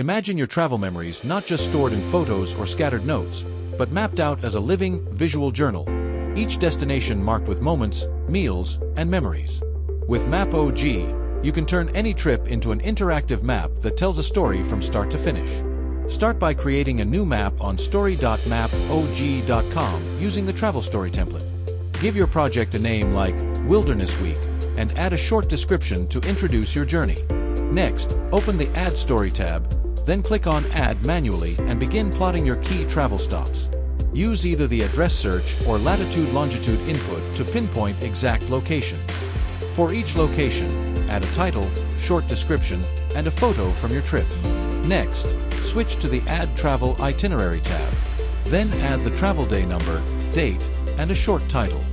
Imagine your travel memories not just stored in photos or scattered notes, but mapped out as a living, visual journal, each destination marked with moments, meals, and memories. With MAPOG, you can turn any trip into an interactive map that tells a story from start to finish. Start by creating a new map on story.mapog.com using the travel story template. Give your project a name like Wilderness Week and add a short description to introduce your journey. Next, open the Add Story tab, then click on Add manually and begin plotting your key travel stops. Use either the address search or latitude-longitude input to pinpoint exact locations. For each location, add a title, short description, and a photo from your trip. Next, switch to the Add Travel Itinerary tab. Then add the travel day number, date, and a short title.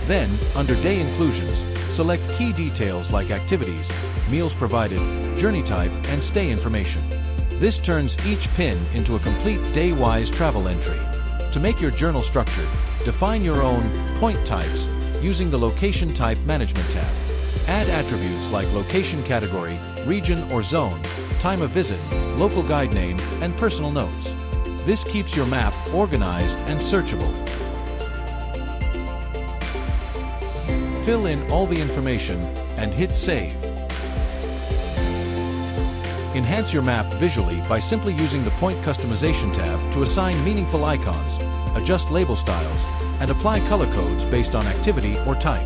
Then, under Day Inclusions, select key details like activities, meals provided, journey type, and stay information. This turns each pin into a complete day-wise travel entry. To make your journal structured, define your own point types using the Location Type Management tab. Add attributes like location category, region or zone, time of visit, local guide name, and personal notes. This keeps your map organized and searchable. Fill in all the information and hit Save. Enhance your map visually by simply using the Point Customization tab to assign meaningful icons, adjust label styles, and apply color codes based on activity or type.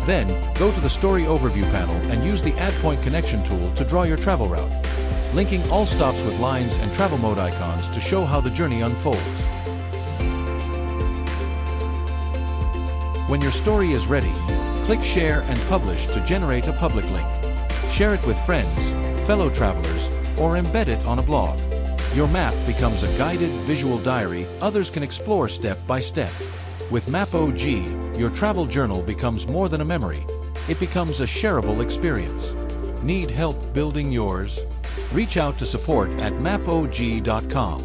Then, go to the Story Overview panel and use the Add Point Connection tool to draw your travel route, linking all stops with lines and travel mode icons to show how the journey unfolds. When your story is ready, click Share and Publish to generate a public link. Share it with friends, fellow travelers, or embed it on a blog. Your map becomes a guided visual diary others can explore step by step. With MAPOG, your travel journal becomes more than a memory. It becomes a shareable experience. Need help building yours? Reach out to support@mapog.com.